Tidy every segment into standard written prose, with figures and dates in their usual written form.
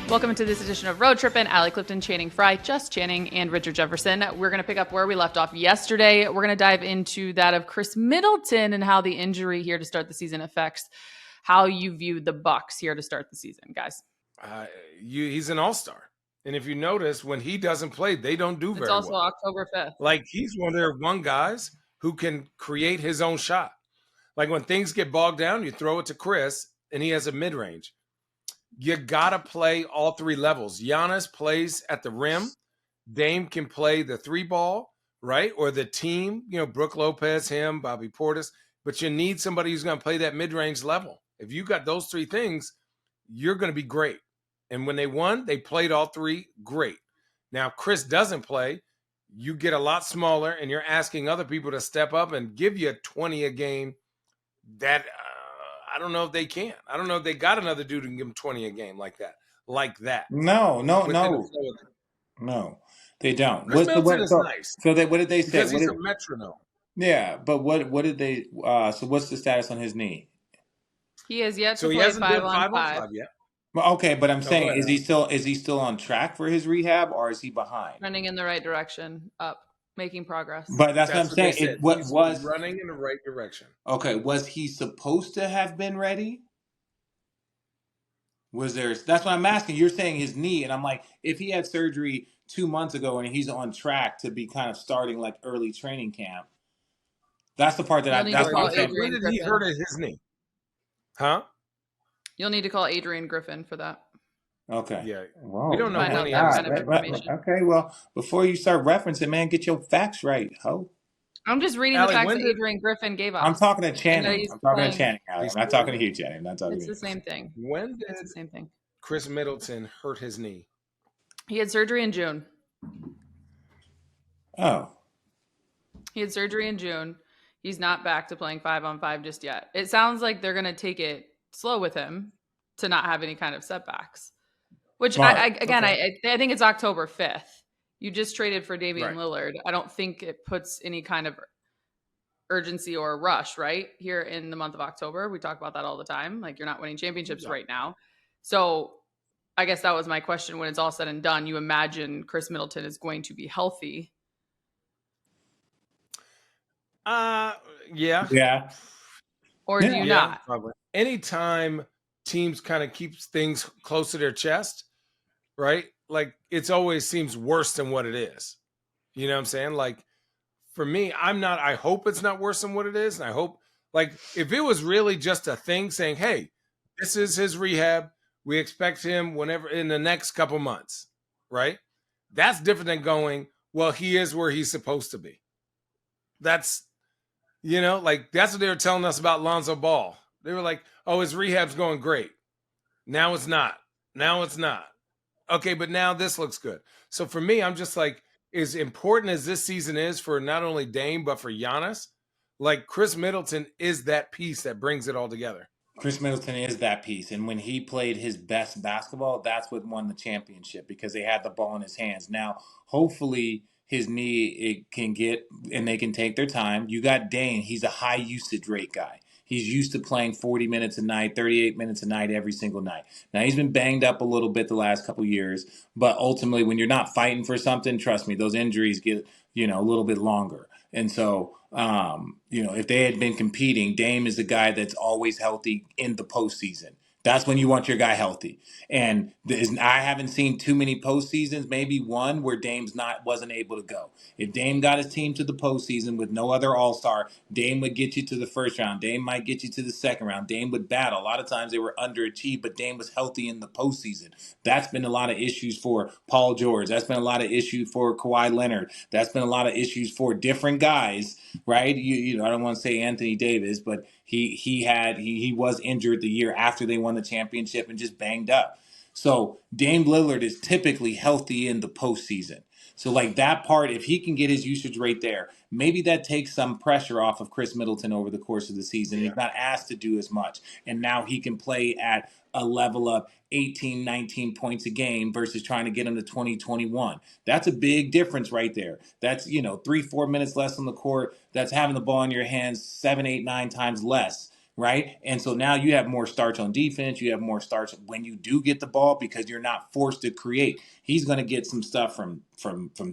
Welcome to this edition of Road Trippin. Allie, Clifton, Channing Frye, Just Channing, and Richard Jefferson. We're going to pick up where we left off yesterday. We're going to dive into that of Khris Middleton and how the injury here to start the season affects how you view the Bucks here to start the season, guys. He's an all-star. And if you notice, when he doesn't play, they don't do very well. It's also October 5th. Like, he's one of their one guys who can create his own shot. Like, when things get bogged down, you throw it to Khris, and he has a mid-range. You got to play all three levels. Giannis plays at the rim. Dame can play the three ball, right? Or the team, Brook Lopez, him, Bobby Portis. But you need somebody who's going to play that mid-range level. If you got those three things, you're going to be great. And when they won, they played all three great. Now, Khris doesn't play. You get a lot smaller, and you're asking other people to step up and give you 20 a game. That I don't know if they can. I don't know if they got another dude who can give them 20 a game like that. No, they don't. Khris Middleton is nice. So what did they say? Because he's a metronome. Yeah, but what did they? So what's the status on his knee? He has yet to play he hasn't 5 done on 5 yet. Well, okay, but I'm saying, is he still on track for his rehab, or is he behind? Running in the right direction, making progress. But that's what I'm saying. He's running in the right direction. Okay, was he supposed to have been ready? That's what I'm asking. You're saying his knee, and I'm like, if he had surgery 2 months ago and he's on track to be kind of starting like early training camp, that's the part that that's what I'm saying. When did he hurt his knee? Huh? You'll need to call Adrian Griffin for that. Okay. Yeah. Whoa. We don't know any kind of information. Okay, well, before you start referencing, man, get your facts right, ho. I'm just reading the facts that Adrian Griffin gave us. I'm talking to Channing. I'm not talking to you, Channing. It's the same thing. When did the same thing. Khris Middleton hurt his knee? He had surgery in June. Oh. He had surgery in June. He's not back to playing 5-on-5 just yet. It sounds like they're going to take it slow with him to not have any kind of setbacks. Which, I think it's October 5th. You just traded for Damian Lillard. I don't think it puts any kind of urgency or rush, right? Here in the month of October. We talk about that all the time. Like, you're not winning championships right now. So I guess that was my question. When it's all said and done, you imagine Khris Middleton is going to be healthy. Yeah. Or do you not? Probably. Anytime teams kind of keeps things close to their chest, right? Like, it's always seems worse than what it is. You know what I'm saying? Like, for me, I hope it's not worse than what it is. And I hope, like, if it was really just a thing saying, hey, this is his rehab, we expect him whenever in the next couple months, right? That's different than going, well, he is where he's supposed to be. That's, that's what they were telling us about Lonzo Ball. They were like, oh, his rehab's going great. Now it's not. Okay, but now this looks good. So for me, I'm just like, as important as this season is for not only Dame, but for Giannis, like, Khris Middleton is that piece that brings it all together. Khris Middleton is that piece. And when he played his best basketball, that's what won the championship, because they had the ball in his hands. Now, hopefully his knee, it can get, and they can take their time. You got Dame. He's a high usage rate guy. He's used to playing 40 minutes a night, 38 minutes a night every single night. Now, he's been banged up a little bit the last couple of years, but ultimately, when you're not fighting for something, trust me, those injuries get, a little bit longer. And so, if they had been competing, Dame is the guy that's always healthy in the postseason. That's when you want your guy healthy. And I haven't seen too many postseasons, maybe one where Dame's wasn't able to go. If Dame got his team to the postseason with no other all-star, Dame would get you to the first round. Dame might get you to the second round. Dame would battle. A lot of times they were underachieved, but Dame was healthy in the postseason. That's been a lot of issues for Paul George. That's been a lot of issues for Kawhi Leonard. That's been a lot of issues for different guys, right? I don't want to say Anthony Davis, but he was injured the year after they won the championship and just banged up. So Dame Lillard is typically healthy in the postseason. So like that part, if he can get his usage rate there, maybe that takes some pressure off of Khris Middleton over the course of the season. He's not asked to do as much. And now he can play at a level of 18, 19 points a game versus trying to get him to 20, 21. That's a big difference right there. That's, 3-4 minutes less on the court. That's having the ball in your hands 7, 8, 9 times less right? And so now you have more starch on defense. You have more starch when you do get the ball because you're not forced to create. He's going to get some stuff from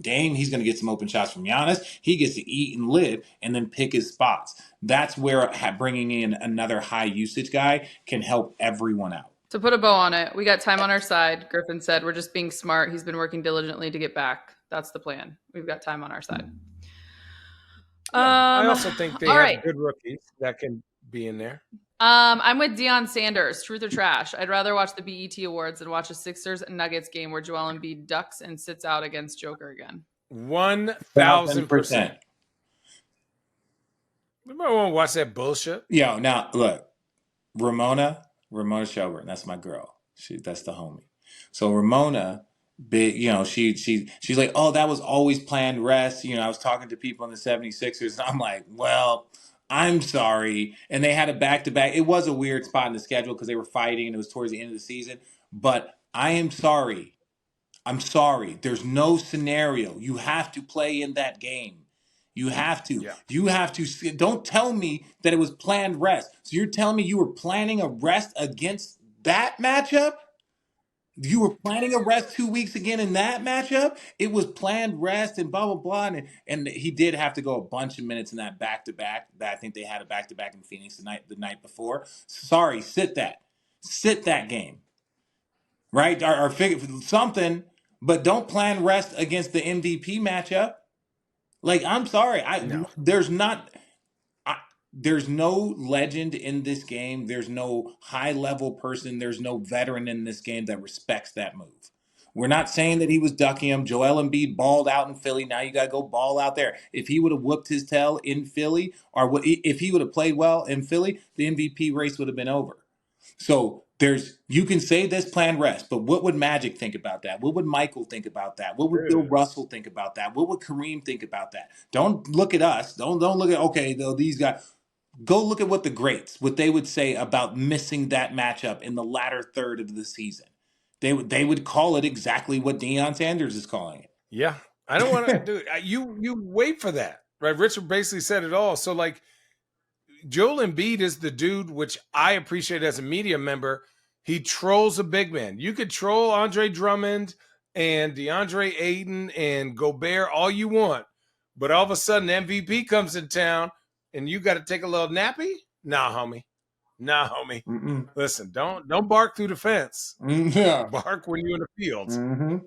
Dame. He's going to get some open shots from Giannis. He gets to eat and live and then pick his spots. That's where bringing in another high usage guy can help everyone out. To put a bow on it, we got time on our side. Griffin said, we're just being smart. He's been working diligently to get back. That's the plan. We've got time on our side. I also think they have right. good rookies that can be in there. I'm with Deion Sanders. Truth or trash? I'd rather watch the BET Awards than watch a Sixers and Nuggets game where Joel Embiid ducks and sits out against Joker again. 1,000%. We might want to watch that bullshit. Yo, now look, Ramona Shelburne, that's my girl. That's the homie. So Ramona, big, she's like, oh, that was always planned rest. I was talking to people in the 76ers, and I'm like, well, I'm sorry. And they had a back-to-back. It was a weird spot in the schedule because they were fighting, and it was towards the end of the season. But I am sorry. I'm sorry. There's no scenario. You have to play in that game. You have to. Yeah. You have to. Don't tell me that it was planned rest. So you're telling me you were planning a rest against that matchup? You were planning a rest 2 weeks again in that matchup? It was planned rest and blah, blah, blah. And he did have to go a bunch of minutes in that back-to-back. I think they had a back-to-back in Phoenix the night before. Sorry, sit that game. Right? Or figure something, but don't plan rest against the MVP matchup. Like, I'm sorry. There's no legend in this game. There's no high-level person. There's no veteran in this game that respects that move. We're not saying that he was ducking him. Joel Embiid balled out in Philly. Now you got to go ball out there. If he would have whooped his tail in Philly, or if he would have played well in Philly, the MVP race would have been over. So you can say this planned rest, but what would Magic think about that? What would Michael think about that? What would Bill Russell think about that? What would Kareem think about that? Don't look at us. Don't look at, okay, though these guys. Go look at what they would say about missing that matchup in the latter third of the season. They would call it exactly what Deion Sanders is calling it. Yeah. I don't want to do it. You wait for that, right? Richard basically said it all. So, like, Joel Embiid is the dude, which I appreciate as a media member. He trolls a big man. You could troll Andre Drummond and DeAndre Ayton and Gobert all you want, but all of a sudden MVP comes in town and you got to take a little nappy? Nah, homie. Mm-mm. Listen, don't bark through the fence. Yeah. Bark when you're in the fields. Mm-hmm.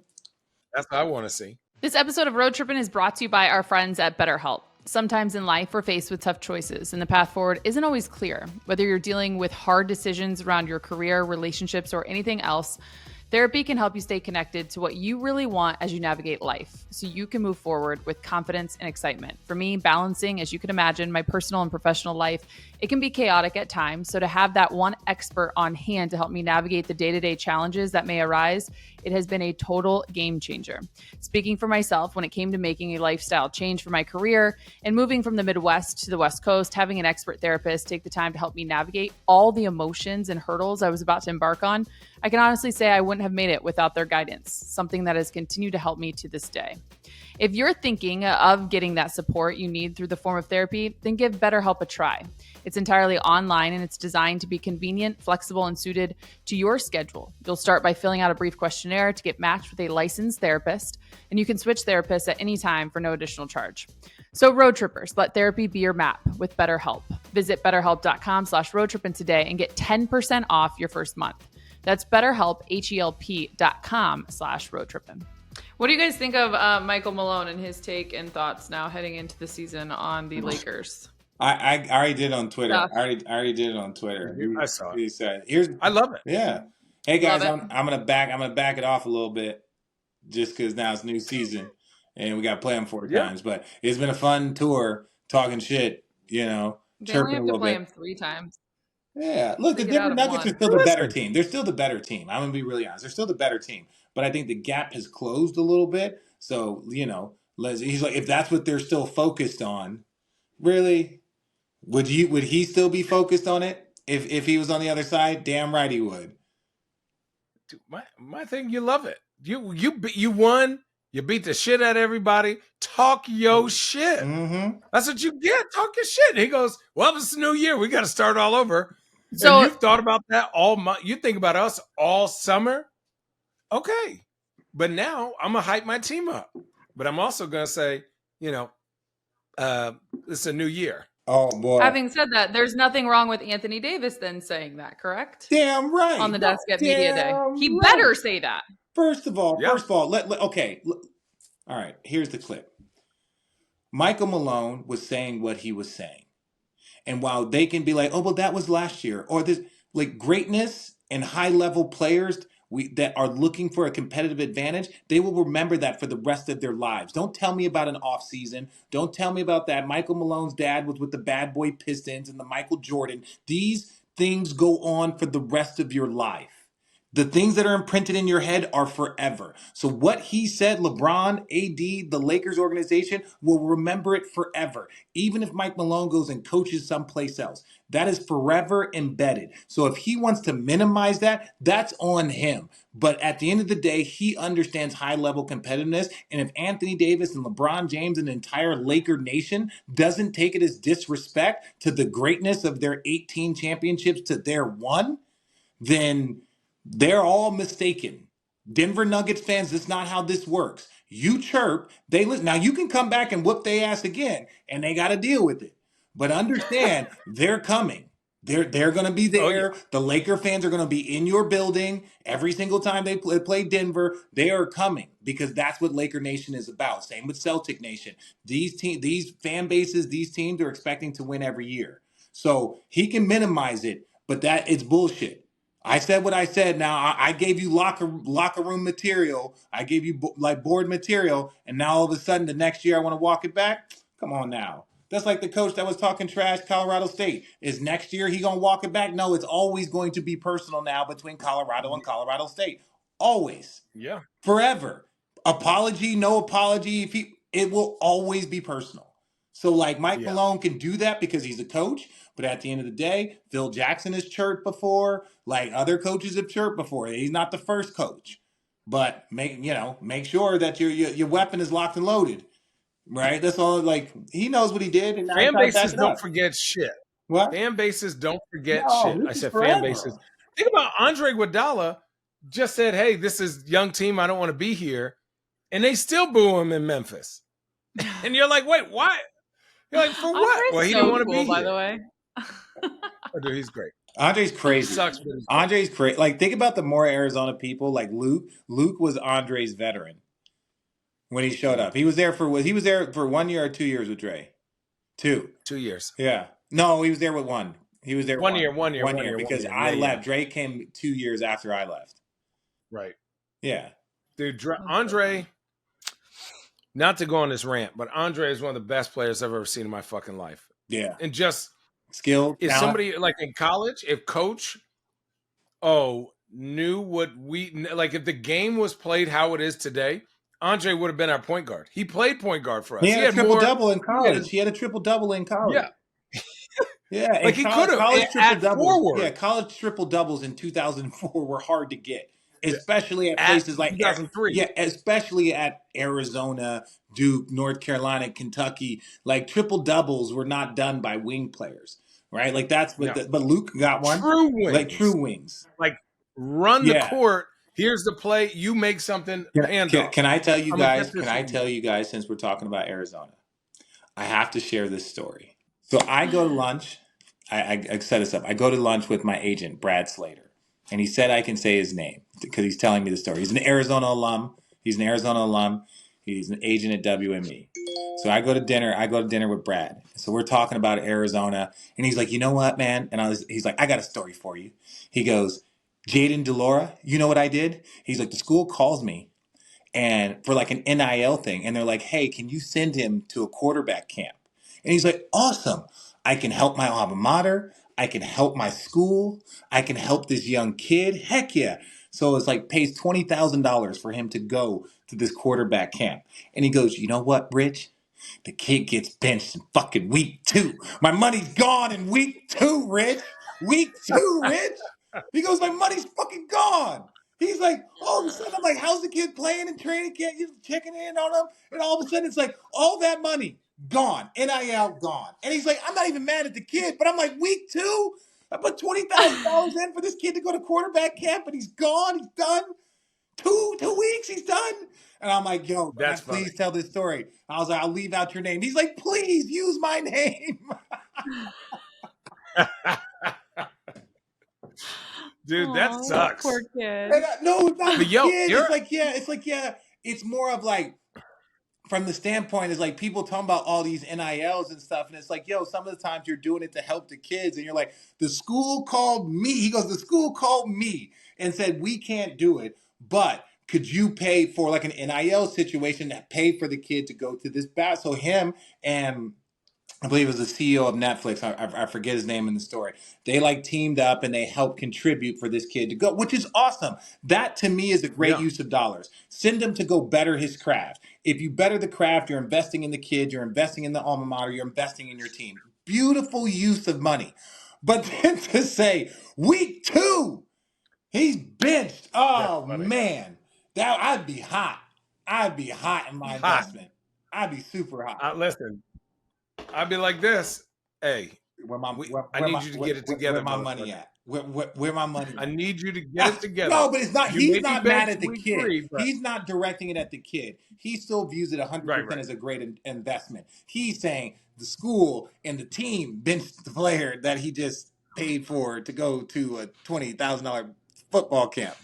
That's what I want to see. This episode of Road Trippin' is brought to you by our friends at BetterHelp. Sometimes in life, we're faced with tough choices, and the path forward isn't always clear. Whether you're dealing with hard decisions around your career, relationships, or anything else, therapy can help you stay connected to what you really want as you navigate life, so you can move forward with confidence and excitement. For me, balancing, as you can imagine, my personal and professional life, it can be chaotic at times. So to have that one expert on hand to help me navigate the day-to-day challenges that may arise, it has been a total game changer. Speaking for myself, when it came to making a lifestyle change for my career and moving from the Midwest to the West Coast, having an expert therapist take the time to help me navigate all the emotions and hurdles I was about to embark on, I can honestly say I wouldn't have made it without their guidance, something that has continued to help me to this day. If you're thinking of getting that support you need through the form of therapy, then give BetterHelp a try. It's entirely online and it's designed to be convenient, flexible, and suited to your schedule. You'll start by filling out a brief questionnaire to get matched with a licensed therapist, and you can switch therapists at any time for no additional charge. So road trippers, let therapy be your map with BetterHelp. Visit betterhelp.com/roadtrippin today and get 10% off your first month. That's BetterHelp, HELP.com/roadtrippin. What do you guys think of Michael Malone and his take and thoughts now heading into the season on the Lakers? I already did on Twitter. I already did it on Twitter. I saw it. He said, I love it. Yeah. Hey guys, I'm gonna back it off a little bit, just because now it's new season and we got to play them 4 times. But it's been a fun tour, talking shit. They only have to play him 3 times. Yeah, look, the Denver Nuggets are still the better team. They're still the better team. I'm gonna be really honest. They're still the better team, but I think the gap has closed a little bit. So he's like, if that's what they're still focused on, really, would he still be focused on it if he was on the other side? Damn right he would. Dude, my thing, you love it. You won You beat the shit out of everybody. Talk your shit. Mm-hmm. That's what you get. Talk your shit. And he goes, well, it's a new year. We got to start all over. So and you've thought about that all month. You think about us all summer. Okay. But now I'm going to hype my team up. But I'm also going to say, it's a new year. Oh, boy. having said that, there's nothing wrong with Anthony Davis then saying that, correct? Damn right. On the desk at Media Day. He right. better say that. First of all, Yeah. okay. All right, here's the clip. Michael Malone was saying what he was saying. And while they can be like, oh, well, that was last year, or this, like, greatness and high-level players that are looking for a competitive advantage, they will remember that for the rest of their lives. Don't tell me about an off season. Don't tell me about that. Michael Malone's dad was with the Bad Boy Pistons and the Michael Jordan. These things go on for the rest of your life. The things that are imprinted in your head are forever. So what he said, LeBron, AD, the Lakers organization will remember it forever. Even if Mike Malone goes and coaches someplace else, that is forever embedded. So if he wants to minimize that, that's on him. But at the end of the day, he understands high-level competitiveness. And if Anthony Davis and LeBron James and the entire Laker nation doesn't take it as disrespect to the greatness of their 18 championships to their one, then they're all mistaken. Denver Nuggets fans, that's not how this works. You chirp, they listen. Now you can come back and whoop their ass again, and they got to deal with it. But understand, they're coming. They're going to be there. Oh, yeah. The Laker fans are going to be in your building every single time they play Denver. They are coming because that's what Laker Nation is about. Same with Celtic Nation. These fan bases, these teams are expecting to win every year. So he can minimize it, but that it's bullshit. I said what I said. Now I gave you locker room material. I gave you board material, and now all of a sudden the next year I want to walk it back. Come on now. That's like the coach that was talking trash, Colorado State. Is next year he gonna walk it back? No, it's always going to be personal now between Colorado and Colorado State. Always. Yeah. Forever. Apology, no apology. It will always be personal. So like Mike Malone can do that because he's a coach. But at the end of the day, Phil Jackson has chirped before. Like other coaches have chirped before. He's not the first coach, but make sure that your weapon is locked and loaded, right? That's all. Like he knows what he did, and fan bases don't forget shit. What? Fan bases don't forget shit. I said fan bases. Think about Andre Iguodala just said, "Hey, this is young team. I don't want to be here," and they still boo him in Memphis. And you're like, "Wait, why?" You're like, "For what?" Andre's well, he so didn't want to cool, be by here. the way. Oh, dude, he's great. Andre's crazy. He sucks, but he's Andre's crazy. Like think about the more Arizona people. Like Luke. Luke was Andre's veteran when he showed up. He was there for 1 year or 2 years with Dre. 2 years. Yeah. No, he was there with 1. He was there 1 year. 1 year because I left. Dre came 2 years after I left. Right. Yeah. Dude, Andre, not to go on this rant, but Andre is one of the best players I've ever seen in my fucking life. Yeah. And just skill. If somebody like in college, if coach, knew what if the game was played how it is today, Andre would have been our point guard. He played point guard for us. He had a triple-double in college. He had a triple-double in college. Yeah. Yeah, like he could have. College triple-doubles. Yeah, college triple-doubles in 2004 were hard to get, especially at places like 2003. Yeah, especially at Arizona, Duke, North Carolina, Kentucky. Like triple-doubles were not done by wing players, right? Like that's what. But Luke got one. True wings. Like true wings. Like run the court. Here's the play. You make something. Can I tell you guys? Can I tell you guys? Since we're talking about Arizona, I have to share this story. So I go to lunch. I set this up. I go to lunch with my agent, Brad Slater. And he said I can say his name because he's telling me the story. He's an Arizona alum. He's an agent at WME. So I go to dinner with Brad. So we're talking about Arizona. And he's like, you know what, man? And he's like, I got a story for you. He goes, Jaden DeLaura, you know what I did? He's like, the school calls me and for like an NIL thing. And they're like, hey, can you send him to a quarterback camp? And he's like, awesome. I can help my alma mater. I can help my school. I can help this young kid. Heck yeah. So it's like pays $20,000 for him to go to this quarterback camp. And he goes, you know what, Rich? The kid gets benched in fucking week 2. My money's gone in week 2, Rich. Week 2, Rich. He goes, my money's fucking gone. He's like, all of a sudden, I'm like, how's the kid playing in training camp? You're checking in on him. And all of a sudden, it's like, all that money gone. NIL gone. And he's like, I'm not even mad at the kid, but I'm like, week 2? I put $20,000 in for this kid to go to quarterback camp, and he's gone. He's done. Two weeks, he's done. And I'm like, yo, That's man, please funny. tell this story. I was like, I'll leave out your name. He's like, please use my name. Dude, that sucks. Poor kid. No, it's not the yo, kid. It's like, it's more of like, from the standpoint is like people talking about all these NILs and stuff. And it's like, yo, some of the times you're doing it to help the kids. And you're like, the school called me. He goes, the school called me and said, we can't do it. But could you pay for like an NIL situation that pay for the kid to go to this bat? So him and I believe it was the CEO of Netflix. I forget his name in the story. They like teamed up and they helped contribute for this kid to go, which is awesome. That to me is a great use of dollars. Send him to go better his craft. If you better the craft, you're investing in the kid, you're investing in the alma mater, you're investing in your team. Beautiful use of money. But then to say week 2, he's benched. Oh man, that I'd be hot. I'd be hot in my investment. I'd be super hot. Listen, I'd be like this. Hey, I need you to get it together. Where my money at? Where my money at? I need you to get it together. No, but it's not. He's not mad at the week kid. 3, He's not directing it at the kid. He still views it 100% as a great investment. He's saying the school and the team benched the player that he just paid for to go to a $20,000 football camp.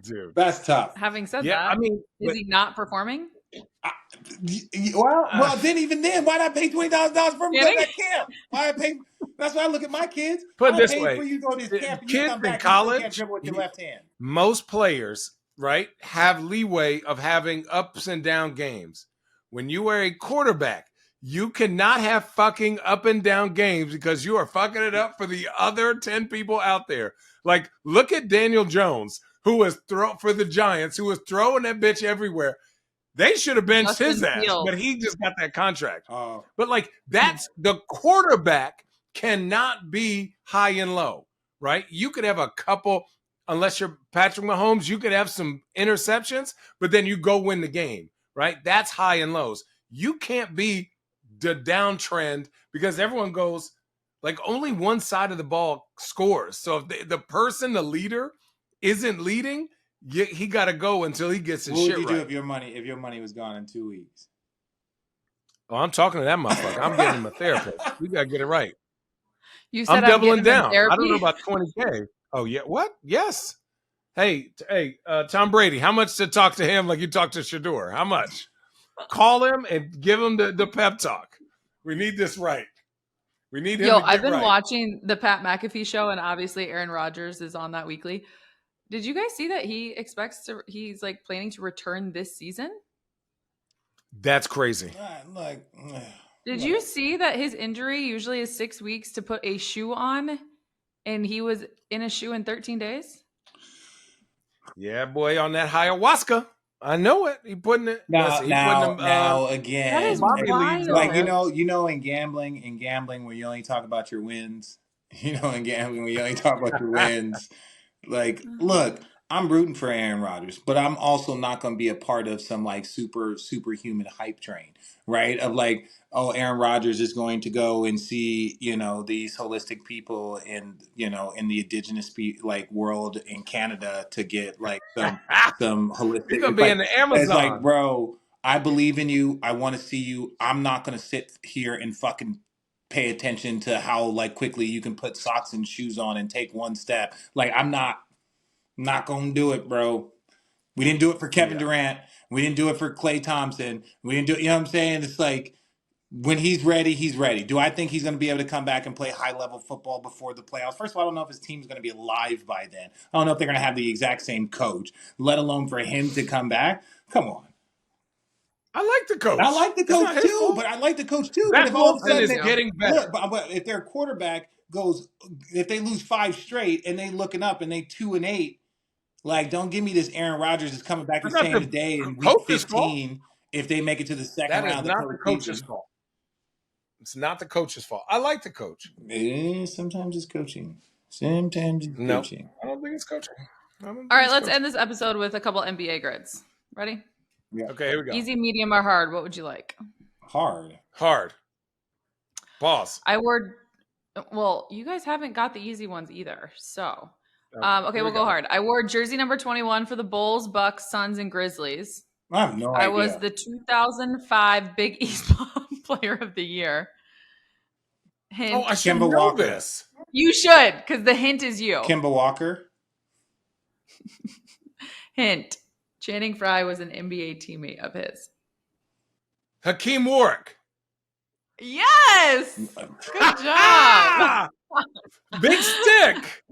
Dude, that's tough. Having said that, I mean, is he not performing? Well, then, why not pay $20,000 for him to go to that camp? Why I pay? That's why I look at my kids. Put it this pay way: for you to go to this camp and you kids come back in college, you can't dribble with your left hand. Most players, right, have leeway of having ups and down games. When you are a quarterback, you cannot have fucking up and down games because you are fucking it up for the other 10 people out there. Like, look at Daniel Jones, who was for the Giants, who was throwing that bitch everywhere. They should have benched his ass, but he just got that contract. But like, that's the quarterback cannot be high and low, right? You could have a couple, unless you're Patrick Mahomes, you could have some interceptions, but then you go win the game, right? That's high and lows. You can't be the downtrend because everyone goes, like, only one side of the ball scores. So if the person, the leader, isn't leading, he got to go until he gets his shit right. What would you do if your money was gone in 2 weeks? Oh, I'm talking to that motherfucker. I'm getting him a therapist. We got to get it right. You said I'm doubling down. I don't know about 20K. Oh, yeah. What? Yes. Hey, Tom Brady, how much to talk to him like you talked to Shador? How much? Call him and give him the pep talk. We need this right. We need him to get I've been right. watching the Pat McAfee show, and obviously Aaron Rodgers is on that weekly. Did you guys see that he's like planning to return this season? That's crazy. Did you see that his injury usually is 6 weeks to put a shoe on, and he was in a shoe in 13 days? Yeah, boy, on that ayahuasca. I know it. He putting it. Now again, that is wild. Like you know, in gambling, where you only talk about your wins. You know, in gambling, when you only talk about your wins. Like, look, I'm rooting for Aaron Rodgers, but I'm also not going to be a part of some like superhuman hype train, right? Of like, oh, Aaron Rodgers is going to go and see, these holistic people in the indigenous world in Canada to get like some holistic. You're going to be in the Amazon. It's like, bro, I believe in you. I want to see you. I'm not going to sit here and fucking pay attention to how like quickly you can put socks and shoes on and take one step. Like, I'm not gonna do it, bro. We didn't do it for Kevin Durant. We didn't do it for Klay Thompson. We didn't do it. You know what I'm saying? It's like, when he's ready, he's ready. Do I think he's going to be able to come back and play high-level football before the playoffs? First of all, I don't know if his team's going to be alive by then. I don't know if they're going to have the exact same coach, let alone for him to come back. Come on. I like the coach. I like the coach too, but I like the coach too. That but if all of a sudden is getting better. But if their quarterback if they lose 5 straight and they looking up and they 2-8, like, don't give me this Aaron Rodgers is coming back the same day in week 15 if they make it to the second round. That is not the coach's fault. It's not the coach's fault. I like the coach. Sometimes it's coaching. Sometimes it's coaching. I don't think it's coaching. All right, let's end this episode with a couple NBA grids. Ready? Yeah. Okay, here we go. Easy, medium, or hard? What would you like? Hard. Pause. Well, you guys haven't got the easy ones either. So, okay, we'll go hard. I wore jersey number 21 for the Bulls, Bucks, Suns, and Grizzlies. I have no idea. I was the 2005 Big East Player of the Year. Hint. I should know this. You should, because the hint is you. Kemba Walker. Hint. Channing Frye was an NBA teammate of his. Hakeem Warwick. Yes! Good job. Big stick.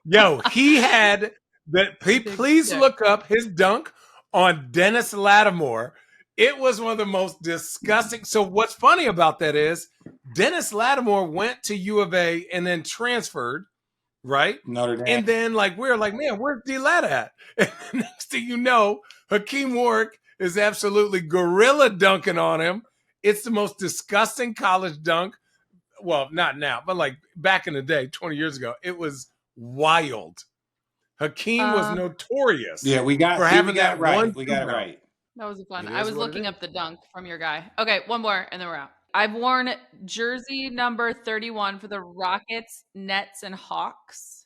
Yo, he had that. Please look up his dunk on Dennis Lattimore. It was one of the most disgusting. So what's funny about that is Dennis Lattimore went to U of A and then transferred, right? Notre Dame. And then we're like, man, where's D-Lat at? And the next thing you know, Hakeem Warwick is absolutely gorilla dunking on him. It's the most disgusting college dunk. Well, not now, but back in the day, 20 years ago, it was wild. Hakeem was notorious. Yeah, we got it right. We got it right. That was fun. I was looking up the dunk from your guy. Okay, one more, and then we're out. I've worn jersey number 31 for the Rockets, Nets, and Hawks.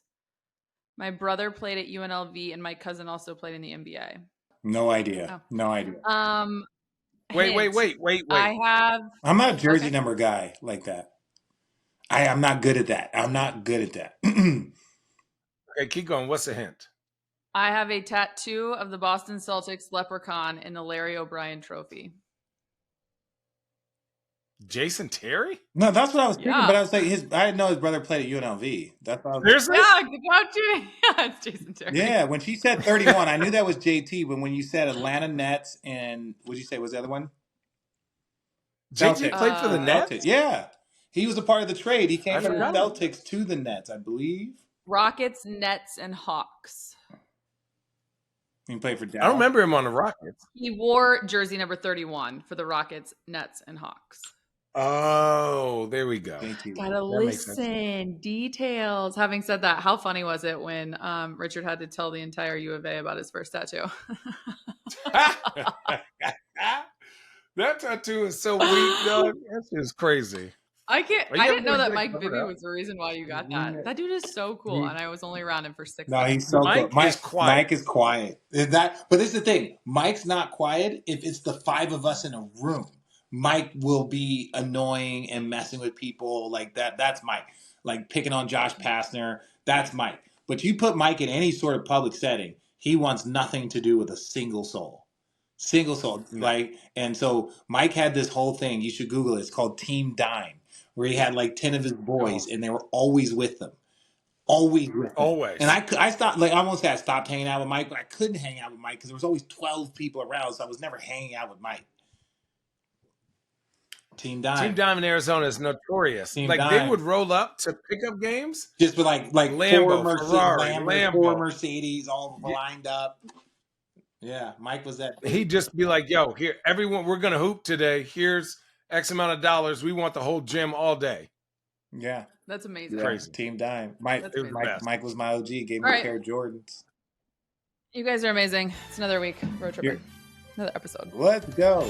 My brother played at UNLV, and my cousin also played in the NBA. No idea. No idea. Wait. I'm not a jersey number guy like that. I'm not good at that. Okay, keep going. What's the hint? I have a tattoo of the Boston Celtics leprechaun in the Larry O'Brien trophy. Jason Terry? No, that's what I was thinking. But I was like, I didn't know his brother played at UNLV. That's what I was Seriously? Yeah, good job, Jimmy. Yeah, it's Jason Terry. Yeah, when she said 31, I knew that was JT. But when you said Atlanta Nets and what did you say was the other one? JT played for the Nets? Yeah. He was a part of the trade. He came from the Celtics to the Nets, I believe. Rockets, Nets, and Hawks. He played for Dallas. I don't remember him on the Rockets. He wore jersey number 31 for the Rockets, Nets, and Hawks. Oh, there we go. Thank you. Gotta listen. Details. Having said that, how funny was it when Richard had to tell the entire U of A about his first tattoo? That tattoo is so weak, dog. That's just crazy. I didn't know that Mike Bibby was the reason why you got that. That dude is so cool, and I was only around him for 6 months. No, he's so cool. Mike is quiet. But this is the thing. Mike's not quiet if it's the 5 of us in a room. Mike will be annoying and messing with people like that. That's Mike. Like picking on Josh Pastner. That's Mike. But you put Mike in any sort of public setting, he wants nothing to do with a single soul. And so Mike had this whole thing. You should Google it. It's called Team Dime, where he had 10 of his boys, and they were always with them. Always. And I stopped. I almost had stopped hanging out with Mike, but I couldn't hang out with Mike because there was always 12 people around, so I was never hanging out with Mike. Team Dime in Arizona is notorious. They would roll up to pickup games. Just with Lambo, Ferrari, four Mercedes all lined up. Yeah, Mike was that. He'd just be like, yo, here, everyone, we're going to hoop today. Here's X amount of dollars. We want the whole gym all day. Yeah. That's amazing. Crazy. Team Dime. Mike was my OG. Gave me a pair of Jordans. You guys are amazing. It's another week. Road Trippin. Another episode. Let's go.